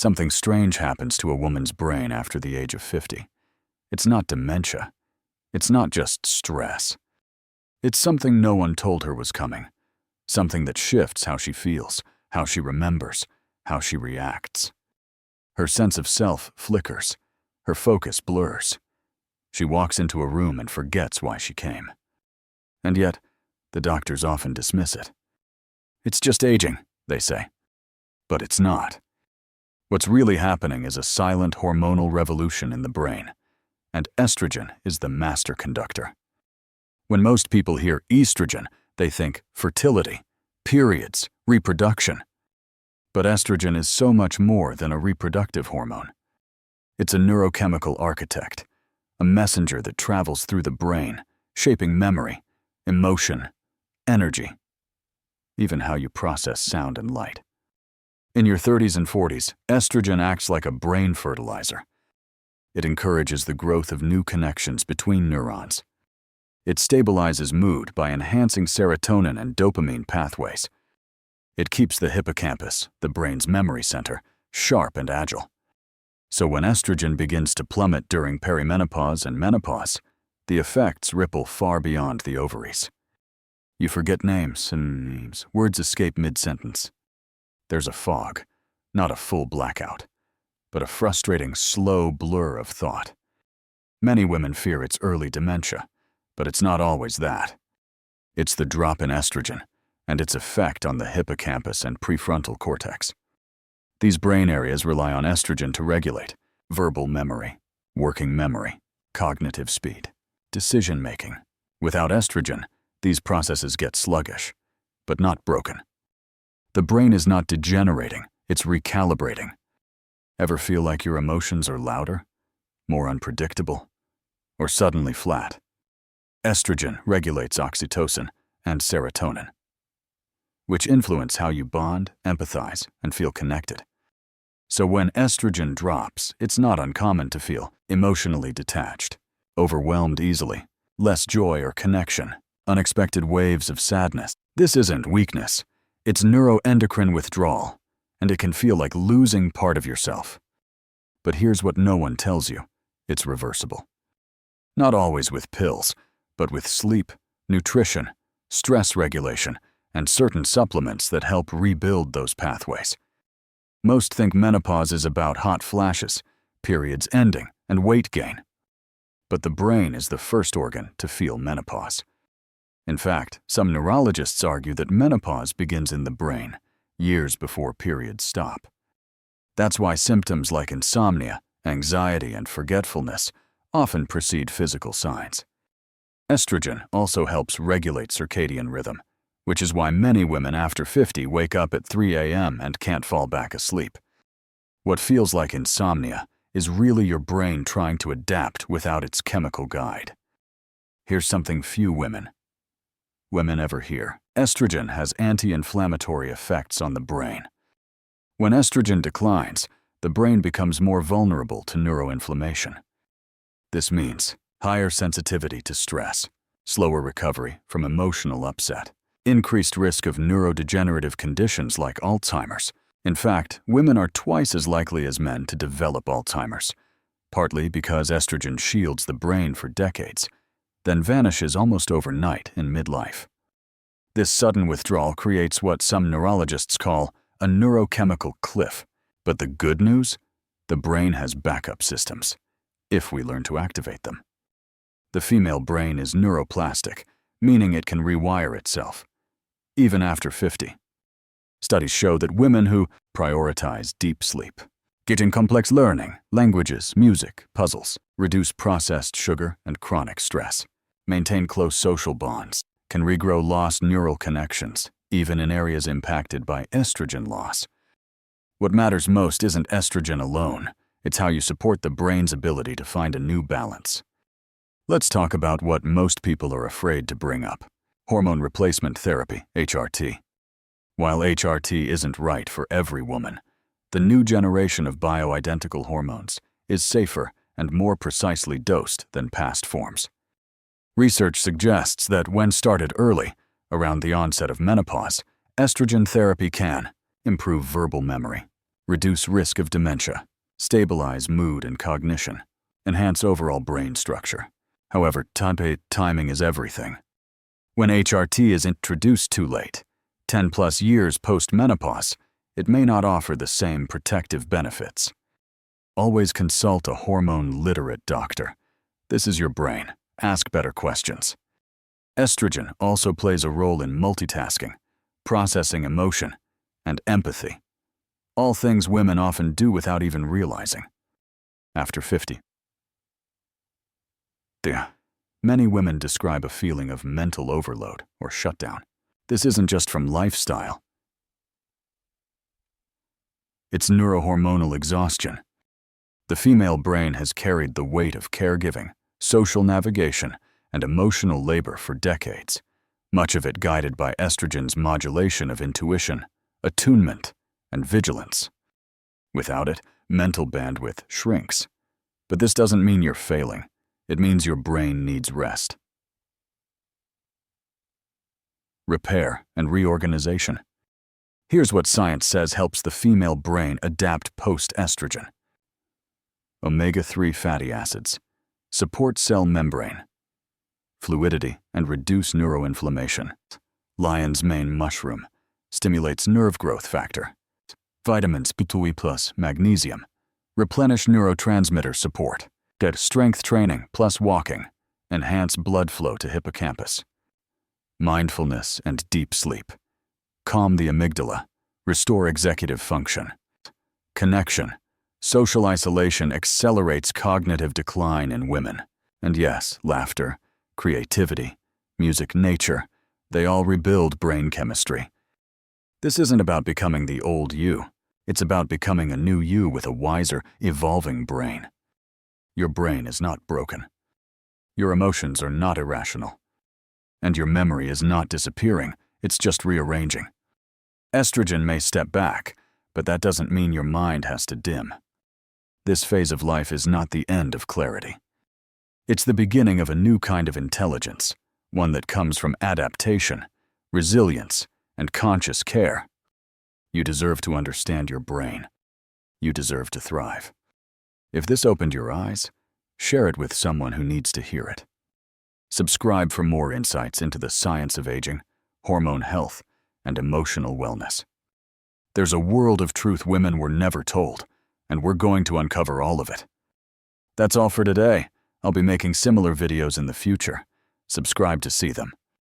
Something strange happens to a woman's brain after the age of 50. It's not dementia. It's not just stress. It's something no one told her was coming. Something that shifts how she feels, how she remembers, how she reacts. Her sense of self flickers. Her focus blurs. She walks into a room and forgets why she came. And yet, the doctors often dismiss it. It's just aging, they say. But it's not. What's really happening is a silent hormonal revolution in the brain, and estrogen is the master conductor. When most people hear estrogen, they think fertility, periods, reproduction. But estrogen is so much more than a reproductive hormone. It's a neurochemical architect, a messenger that travels through the brain, shaping memory, emotion, energy, even how you process sound and light. In your 30s and 40s, estrogen acts like a brain fertilizer. It encourages the growth of new connections between neurons. It stabilizes mood by enhancing serotonin and dopamine pathways. It keeps the hippocampus, the brain's memory center, sharp and agile. So when estrogen begins to plummet during perimenopause and menopause, the effects ripple far beyond the ovaries. You forget names, and words escape mid-sentence. There's a fog, not a full blackout, but a frustrating, slow blur of thought. Many women fear it's early dementia, but it's not always that. It's the drop in estrogen and its effect on the hippocampus and prefrontal cortex. These brain areas rely on estrogen to regulate verbal memory, working memory, cognitive speed, decision-making. Without estrogen, these processes get sluggish, but not broken. The brain is not degenerating, it's recalibrating. Ever feel like your emotions are louder, more unpredictable, or suddenly flat? Estrogen regulates oxytocin and serotonin, which influence how you bond, empathize, and feel connected. So when estrogen drops, it's not uncommon to feel emotionally detached, overwhelmed easily, less joy or connection, unexpected waves of sadness. This isn't weakness. It's neuroendocrine withdrawal, and it can feel like losing part of yourself. But here's what no one tells you. It's reversible. Not always with pills, but with sleep, nutrition, stress regulation, and certain supplements that help rebuild those pathways. Most think menopause is about hot flashes, periods ending, and weight gain. But the brain is the first organ to feel menopause. In fact, some neurologists argue that menopause begins in the brain, years before periods stop. That's why symptoms like insomnia, anxiety, and forgetfulness often precede physical signs. Estrogen also helps regulate circadian rhythm, which is why many women after 50 wake up at 3 a.m. and can't fall back asleep. What feels like insomnia is really your brain trying to adapt without its chemical guide. Here's something few women ever hear. Estrogen has anti-inflammatory effects on the brain. When estrogen declines, the brain becomes more vulnerable to neuroinflammation. This means higher sensitivity to stress, slower recovery from emotional upset, increased risk of neurodegenerative conditions like Alzheimer's. In fact, women are twice as likely as men to develop Alzheimer's, partly because estrogen shields the brain for decades, then vanishes almost overnight in midlife. This sudden withdrawal creates what some neurologists call a neurochemical cliff. But the good news? The brain has backup systems, if we learn to activate them. The female brain is neuroplastic, meaning it can rewire itself, even after 50. Studies show that women who prioritize deep sleep, get in complex learning, languages, music, puzzles, reduce processed sugar and chronic stress, maintain close social bonds, can regrow lost neural connections, even in areas impacted by estrogen loss. What matters most isn't estrogen alone, it's how you support the brain's ability to find a new balance. Let's talk about what most people are afraid to bring up: hormone replacement therapy, HRT. While HRT isn't right for every woman, the new generation of bioidentical hormones is safer and more precisely dosed than past forms. Research suggests that when started early, around the onset of menopause, estrogen therapy can improve verbal memory, reduce risk of dementia, stabilize mood and cognition, enhance overall brain structure. However, timing is everything. When HRT is introduced too late, 10+ years post-menopause, it may not offer the same protective benefits. Always consult a hormone-literate doctor. This is your brain. Ask better questions. Estrogen also plays a role in multitasking, processing emotion, and empathy. All things women often do without even realizing. After 50. Many women describe a feeling of mental overload or shutdown. This isn't just from lifestyle. It's neurohormonal exhaustion. The female brain has carried the weight of caregiving, social navigation, and emotional labor for decades, much of it guided by estrogen's modulation of intuition, attunement, and vigilance. Without it, mental bandwidth shrinks. But this doesn't mean you're failing. It means your brain needs rest. Repair and reorganization. Here's what science says helps the female brain adapt post-estrogen. Omega-3 fatty acids support cell membrane, fluidity, and reduce neuroinflammation. Lion's mane mushroom stimulates nerve growth factor. Vitamins B2 + magnesium replenish neurotransmitter support. Get strength training plus walking, enhance blood flow to hippocampus. Mindfulness and deep sleep calm the amygdala, restore executive function. Connection. Social isolation accelerates cognitive decline in women. And yes, laughter, creativity, music, nature, they all rebuild brain chemistry. This isn't about becoming the old you. It's about becoming a new you with a wiser, evolving brain. Your brain is not broken. Your emotions are not irrational. And your memory is not disappearing, it's just rearranging. Estrogen may step back, but that doesn't mean your mind has to dim. This phase of life is not the end of clarity. It's the beginning of a new kind of intelligence, one that comes from adaptation, resilience, and conscious care. You deserve to understand your brain. You deserve to thrive. If this opened your eyes, share it with someone who needs to hear it. Subscribe for more insights into the science of aging, hormone health, and emotional wellness. There's a world of truth women were never told, and we're going to uncover all of it. That's all for today. I'll be making similar videos in the future. Subscribe to see them.